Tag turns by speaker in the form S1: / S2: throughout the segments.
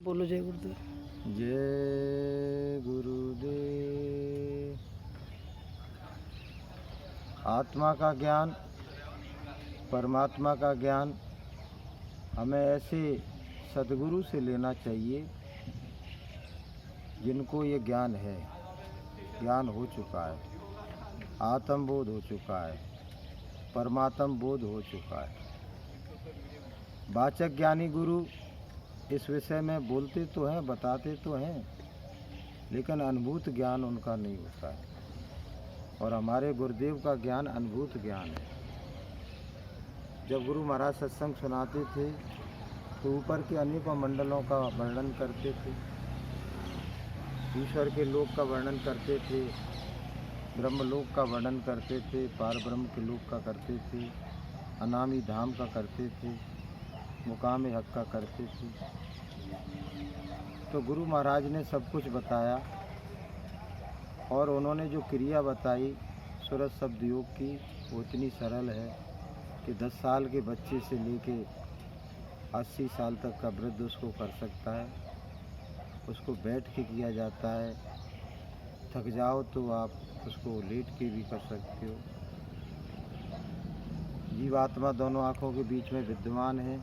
S1: बोलो जय गुरुदेव।
S2: जय गुरुदेव। आत्मा का ज्ञान, परमात्मा का ज्ञान हमें ऐसे सद्गुरु से लेना चाहिए जिनको ये ज्ञान है, ज्ञान हो चुका है, आत्मबोध हो चुका है, परमात्म बोध हो चुका है। वाचक ज्ञानी गुरु इस विषय में बोलते तो हैं, बताते तो हैं, लेकिन अनुभूत ज्ञान उनका नहीं होता है। और हमारे गुरुदेव का ज्ञान अनुभूत ज्ञान है। जब गुरु महाराज सत्संग सुनाते थे तो ऊपर के अनेकों मंडलों का वर्णन करते थे, ईश्वर के लोक का वर्णन करते थे, ब्रह्मलोक का वर्णन करते थे, पार ब्रह्म के लोक का करते थे, अनामी धाम का करते थे, मुकाम हक का करते थे। तो गुरु महाराज ने सब कुछ बताया और उन्होंने जो क्रिया बताई सूरज शब्द योग की, वो इतनी सरल है कि 10 साल के बच्चे से लेके 80 साल तक का वृद्ध उसको कर सकता है। उसको बैठ के किया जाता है, थक जाओ तो आप उसको लेट के भी कर सकते हो। जीवात्मा दोनों आँखों के बीच में विद्यमान है।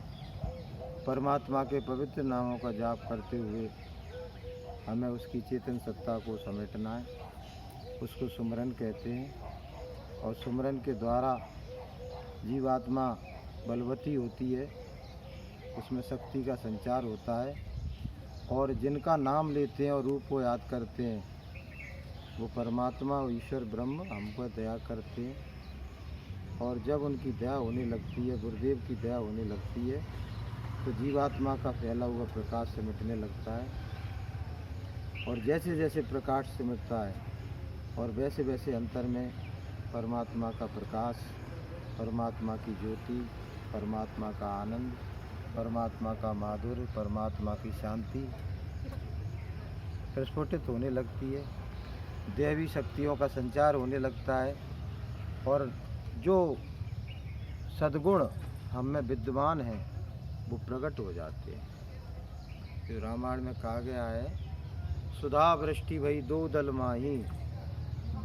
S2: परमात्मा के पवित्र नामों का जाप करते हुए हमें उसकी चेतन सत्ता को समेटना है। उसको सुमरन कहते हैं और सुमरन के द्वारा जीवात्मा बलवती होती है, उसमें शक्ति का संचार होता है। और जिनका नाम लेते हैं और रूप को याद करते हैं वो परमात्मा और ईश्वर ब्रह्म हम पर दया करते हैं। और जब उनकी दया होने लगती है, गुरुदेव की दया होने लगती है, तो जीवात्मा का फैला हुआ प्रकाश सिमटने लगता है। और जैसे जैसे प्रकाश सिमटता है और वैसे वैसे अंतर में परमात्मा का प्रकाश, परमात्मा की ज्योति, परमात्मा का आनंद, परमात्मा का माधुर्य, परमात्मा की शांति प्रस्फुटित होने लगती है। दैवी शक्तियों का संचार होने लगता है और जो सद्गुण हम में विद्यमान हैं वो प्रकट हो जाते हैं। जो रामायण में कहा गया है, सुधा वृष्टि भई दो दल माही,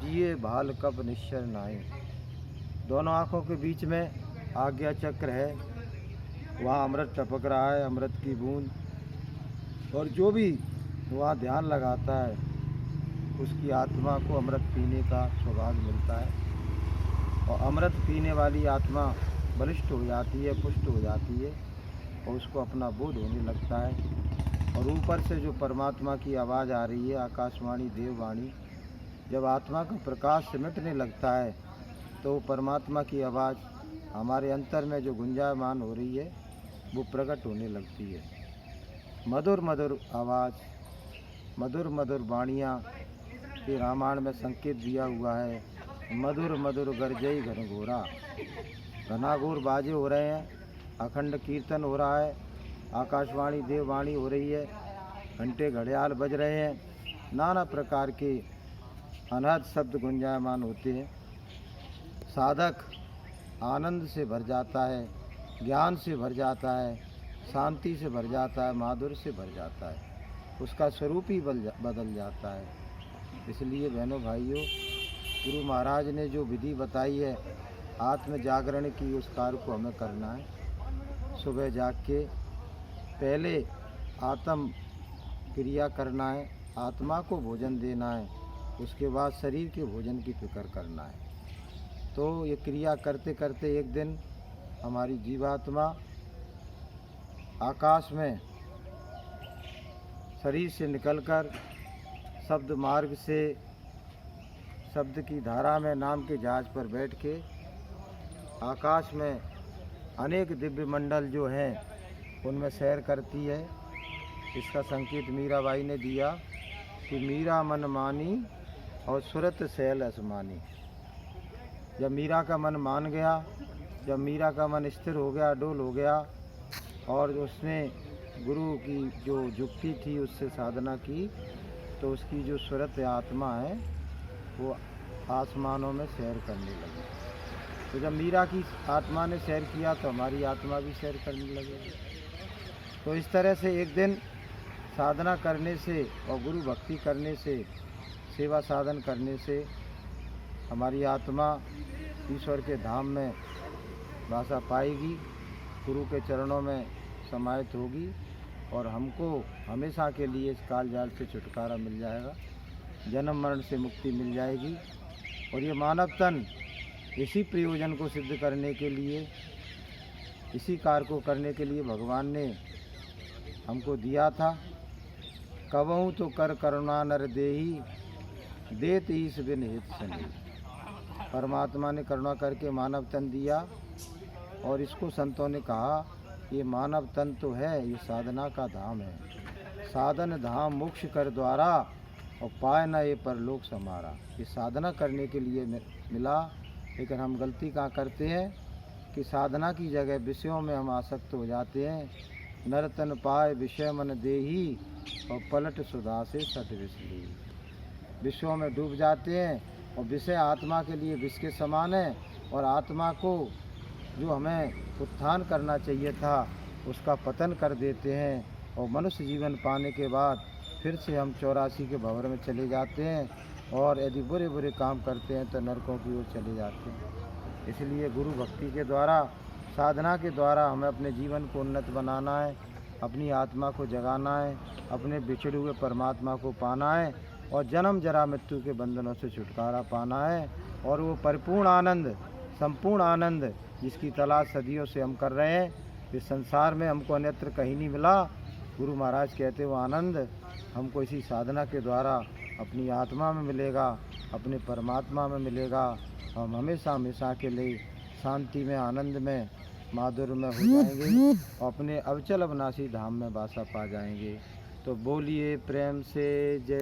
S2: जिए भाल कप निश्चर नाई। दोनों आँखों के बीच में आज्ञा चक्र है, वहाँ अमृत टपक रहा है, अमृत की बूंद। और जो भी वहाँ ध्यान लगाता है उसकी आत्मा को अमृत पीने का सौभाग्य मिलता है। और अमृत पीने वाली आत्मा बलिष्ठ हो जाती है, पुष्ट हो जाती है और उसको अपना बोध होने लगता है। और ऊपर से जो परमात्मा की आवाज़ आ रही है, आकाशवाणी देववाणी, जब आत्मा का प्रकाश सिमटने लगता है तो परमात्मा की आवाज़ हमारे अंतर में जो गुंजायमान हो रही है वो प्रकट होने लगती है। मधुर मधुर आवाज़, मधुर मधुर वाणियाँ के रामायण में संकेत दिया हुआ है। मधुर मधुर गरजई घनघोरा, घनाघोर बाजे हो रहे हैं, अखंड कीर्तन हो रहा है, आकाशवाणी देववाणी हो रही है, घंटे घड़ियाल बज रहे हैं, नाना प्रकार के अनहद शब्द गुंजायमान होते हैं। साधक आनंद से भर जाता है, ज्ञान से भर जाता है, शांति से भर जाता है, माधुर्य से भर जाता है, उसका स्वरूप ही बदल जाता है। इसलिए बहनों भाइयों, गुरु महाराज ने जो विधि बताई है आत्म जागरण की, उस कार्य को हमें करना है। सुबह जाग के पहले आत्म क्रिया करना है, आत्मा को भोजन देना है, उसके बाद शरीर के भोजन की फिक्र करना है। तो ये क्रिया करते करते एक दिन हमारी जीवात्मा आकाश में शरीर से निकलकर शब्द मार्ग से, शब्द की धारा में नाम के जहाज पर बैठ के आकाश में अनेक दिव्य मंडल जो हैं उनमें सैर करती है। इसका संकेत मीराबाई ने दिया कि मीरा मन मानी और सुरत सैल असमानी। जब मीरा का मन मान गया, जब मीरा का मन स्थिर हो गया, डोल हो गया और उसने गुरु की जो युक्ति थी उससे साधना की, तो उसकी जो सुरत आत्मा है वो आसमानों में सैर करने लगी। तो जब मीरा की आत्मा ने सैर किया तो हमारी आत्मा भी सैर करने लगी। तो इस तरह से एक दिन साधना करने से और गुरु भक्ति करने से, सेवा साधन करने से हमारी आत्मा ईश्वर के धाम में वासा पाएगी, गुरु के चरणों में समाहित होगी और हमको हमेशा के लिए इस काल जाल से छुटकारा मिल जाएगा, जन्म मरण से मुक्ति मिल जाएगी। और ये मानव तन इसी प्रयोजन को सिद्ध करने के लिए, इसी कार्य को करने के लिए भगवान ने हमको दिया था। कबहू तो कर करुणा नर देही, देत ईस बिन हित सनी। परमात्मा ने करुणा करके मानव तन दिया और इसको संतों ने कहा ये मानव तन तो है, ये साधना का धाम है। साधन धाम मोक्ष कर द्वारा और पाए न ये परलोक समारा। ये साधना करने के लिए मिला, लेकिन हम गलती कहाँ करते हैं कि साधना की जगह विषयों में हम आसक्त हो जाते हैं। नर तन पाए विषय मन देही और पलट सुधा से सत विषली। विषयों में डूब जाते हैं और विषय आत्मा के लिए विष के समान है, और आत्मा को जो हमें उत्थान करना चाहिए था उसका पतन कर देते हैं। और मनुष्य जीवन पाने के बाद फिर से हम 84 के भंवर में चले जाते हैं, और यदि बुरे बुरे काम करते हैं तो नरकों की ओर चले जाते हैं। इसलिए गुरु भक्ति के द्वारा, साधना के द्वारा हमें अपने जीवन को उन्नत बनाना है, अपनी आत्मा को जगाना है, अपने बिछड़े हुए परमात्मा को पाना है और जन्म जरा मृत्यु के बंधनों से छुटकारा पाना है। और वो परिपूर्ण आनंद, संपूर्ण आनंद जिसकी तलाश सदियों से हम कर रहे हैं, इस संसार में हमको अन्यत्र कहीं नहीं मिला। गुरु महाराज कहते वो आनंद हमको इसी साधना के द्वारा अपनी आत्मा में मिलेगा, अपने परमात्मा में मिलेगा। हम हमेशा हमेशा के लिए शांति में, आनंद में, माधुर्य में हो जाएंगे और अपने अविचल अविनाशी धाम में वासा पा जाएंगे। तो बोलिए प्रेम से जय